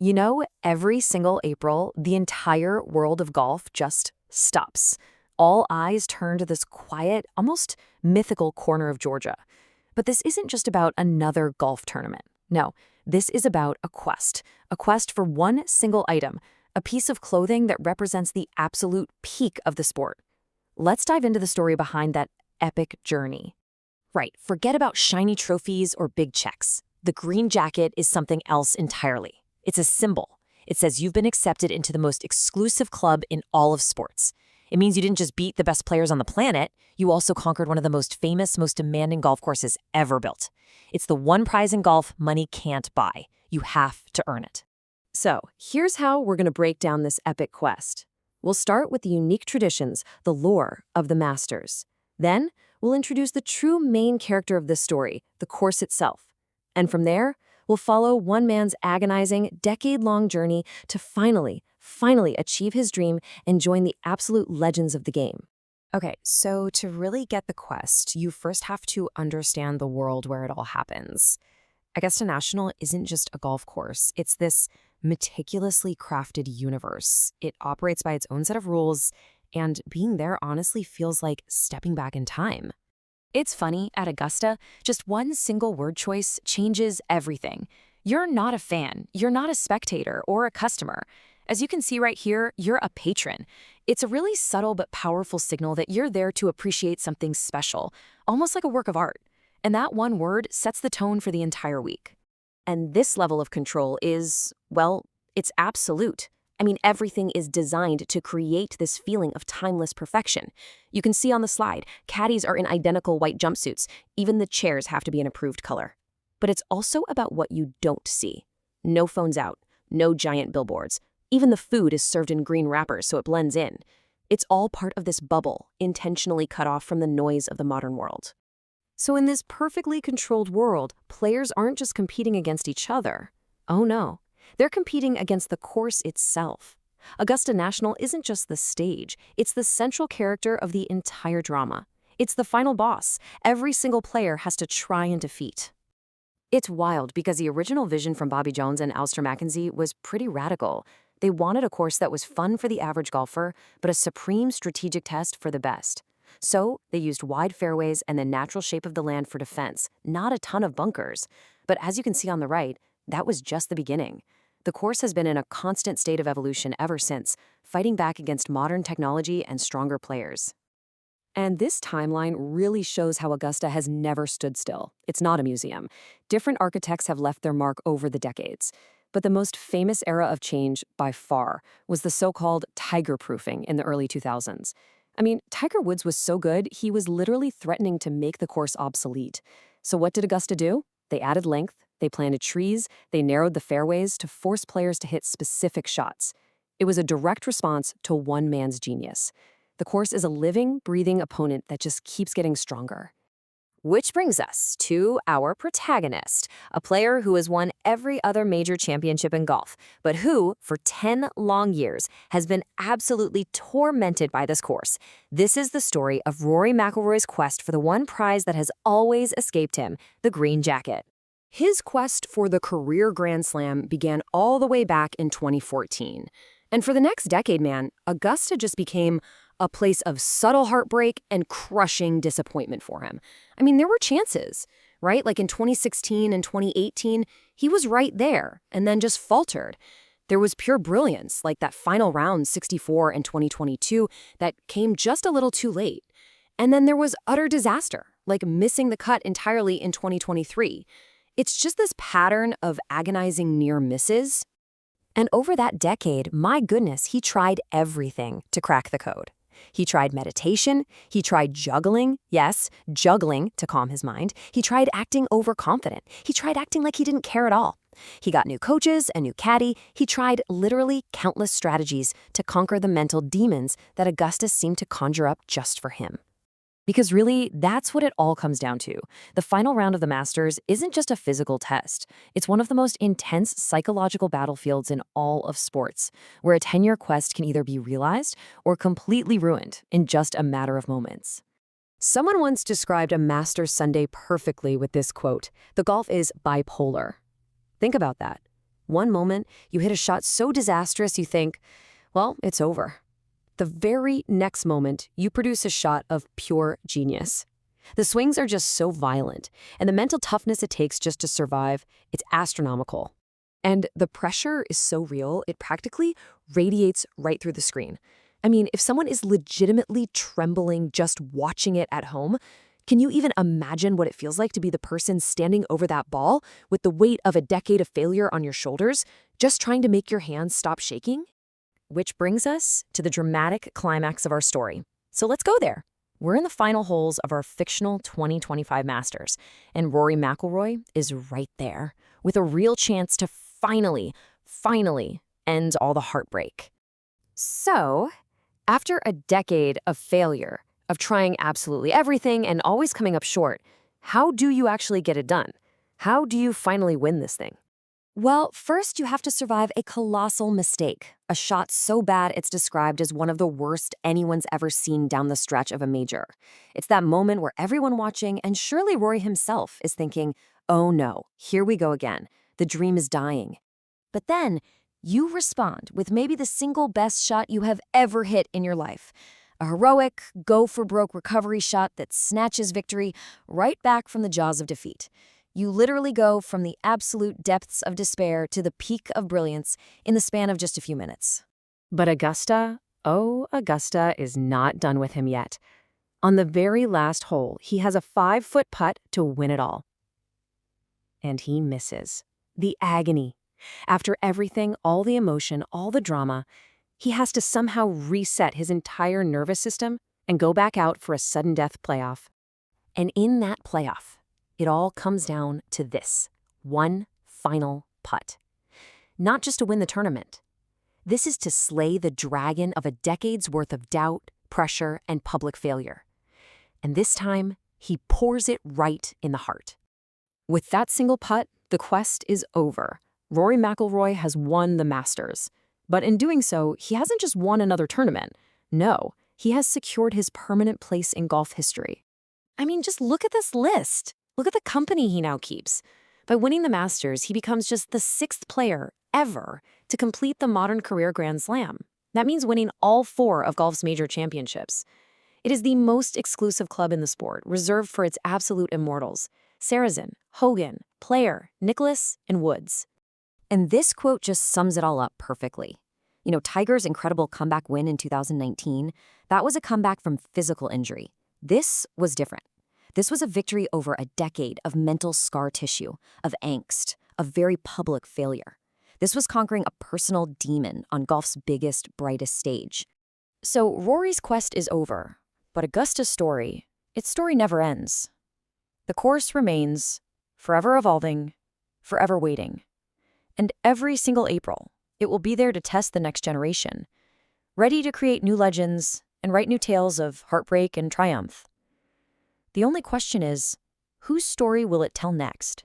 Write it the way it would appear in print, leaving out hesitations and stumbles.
You know, every single April, the entire world of golf just stops. All eyes turn to this quiet, almost mythical corner of Georgia. But this isn't just about another golf tournament. No, this is about a quest for one single item, a piece of clothing that represents the absolute peak of the sport. Let's dive into the story behind that epic journey. Right, forget about shiny trophies or big checks. The green jacket is something else entirely. It's a symbol. It says you've been accepted into the most exclusive club in all of sports. It means you didn't just beat the best players on the planet, you also conquered one of the most famous, most demanding golf courses ever built. It's the one prize in golf money can't buy. You have to earn it. So, here's how we're going to break down this epic quest. We'll start with the unique traditions, the lore of the Masters. Then, we'll introduce the true main character of this story, the course itself. And from there, we'll follow one man's agonizing, decade-long journey to finally achieve his dream and join the absolute legends of the game. Okay, so to really get the quest, you first have to understand the world where it all happens. Augusta National isn't just a golf course. It's this meticulously crafted universe. It operates by its own set of rules, and being there honestly feels like stepping back in time. It's funny, at Augusta, just one single word choice changes everything. You're not a fan, you're not a spectator or a customer. As you can see right here, you're a patron. It's a really subtle but powerful signal that you're there to appreciate something special, almost like a work of art. And that one word sets the tone for the entire week. And this level of control is, well, it's absolute. I mean, everything is designed to create this feeling of timeless perfection. You can see on the slide, caddies are in identical white jumpsuits. Even the chairs have to be an approved color. But it's also about what you don't see. No phones out, no giant billboards. Even the food is served in green wrappers so it blends in. It's all part of this bubble, intentionally cut off from the noise of the modern world. So in this perfectly controlled world, players aren't just competing against each other. Oh no, they're competing against the course itself. Augusta National isn't just the stage, it's the central character of the entire drama. It's the final boss every single player has to try and defeat. It's wild because the original vision from Bobby Jones and Alister MacKenzie was pretty radical. They wanted a course that was fun for the average golfer, but a supreme strategic test for the best. So they used wide fairways and the natural shape of the land for defense, not a ton of bunkers. But as you can see on the right, that was just the beginning. The course has been in a constant state of evolution ever since, fighting back against modern technology and stronger players. And this timeline really shows how Augusta has never stood still. It's not a museum. Different architects have left their mark over the decades. But the most famous era of change, by far, was the so-called tiger-proofing in the early 2000s. I mean, Tiger Woods was so good, he was literally threatening to make the course obsolete. So what did Augusta do? They added length, they planted trees, they narrowed the fairways to force players to hit specific shots. It was a direct response to one man's genius. The course is a living, breathing opponent that just keeps getting stronger. Which brings us to our protagonist, a player who has won every other major championship in golf, but who, for 10 long years, has been absolutely tormented by this course. This is the story of Rory McIlroy's quest for the one prize that has always escaped him, the green jacket. His quest for the career Grand Slam began all the way back in 2014. And for the next decade, man, Augusta just became a place of subtle heartbreak and crushing disappointment for him. I mean, there were chances, right? Like in 2016 and 2018, he was right there and then just faltered. There was pure brilliance, like that final round 64 in 2022 that came just a little too late. And then there was utter disaster, like missing the cut entirely in 2023. It's just this pattern of agonizing near misses. And over that decade, my goodness, he tried everything to crack the code. He tried meditation, he tried juggling, yes, juggling to calm his mind. He tried acting overconfident. He tried acting like he didn't care at all. He got new coaches, a new caddy. He tried literally countless strategies to conquer the mental demons that Augusta seemed to conjure up just for him. Because really, that's what it all comes down to. The final round of the Masters isn't just a physical test. It's one of the most intense psychological battlefields in all of sports, where a 10-year quest can either be realized or completely ruined in just a matter of moments. Someone once described a Masters Sunday perfectly with this quote: "The golf is bipolar." Think about that. One moment, you hit a shot so disastrous you think, well, it's over. The very next moment, you produce a shot of pure genius. The swings are just so violent, and the mental toughness it takes just to survive, it's astronomical. And the pressure is so real, it practically radiates right through the screen. I mean, if someone is legitimately trembling just watching it at home, can you even imagine what it feels like to be the person standing over that ball with the weight of a decade of failure on your shoulders, just trying to make your hands stop shaking? Which brings us to the dramatic climax of our story. So let's go there. We're in the final holes of our fictional 2025 Masters, and Rory McIlroy is right there, with a real chance to finally end all the heartbreak. So, after a decade of failure, of trying absolutely everything and always coming up short, how do you actually get it done? How do you finally win this thing? Well, first you have to survive a colossal mistake, a shot so bad it's described as one of the worst anyone's ever seen down the stretch of a major. It's that moment where everyone watching, and surely Rory himself, is thinking, oh no, here we go again. The dream is dying. But then, you respond with maybe the single best shot you have ever hit in your life. A heroic, go-for-broke recovery shot that snatches victory right back from the jaws of defeat. You literally go from the absolute depths of despair to the peak of brilliance in the span of just a few minutes. But Augusta is not done with him yet. On the very last hole, he has a 5-foot putt to win it all. And he misses. The agony. After everything, all the emotion, all the drama, he has to somehow reset his entire nervous system and go back out for a sudden death playoff. And in that playoff, it all comes down to this, one final putt. Not just to win the tournament. This is to slay the dragon of a decade's worth of doubt, pressure, and public failure. And this time, he pours it right in the heart. With that single putt, the quest is over. Rory McIlroy has won the Masters. But in doing so, he hasn't just won another tournament. No, he has secured his permanent place in golf history. I mean, just look at this list. Look at the company he now keeps. By winning the Masters, he becomes just the 6th player ever to complete the modern career Grand Slam. That means winning all 4 of golf's major championships. It is the most exclusive club in the sport, reserved for its absolute immortals: Sarazen, Hogan, Player, Nicklaus, and Woods. And this quote just sums it all up perfectly. You know, Tiger's incredible comeback win in 2019, that was a comeback from physical injury. This was different. This was a victory over a decade of mental scar tissue, of angst, of very public failure. This was conquering a personal demon on golf's biggest, brightest stage. So Rory's quest is over, but Augusta's story, its story never ends. The course remains, forever evolving, forever waiting. And every single April, it will be there to test the next generation, ready to create new legends and write new tales of heartbreak and triumph. The only question is, whose story will it tell next?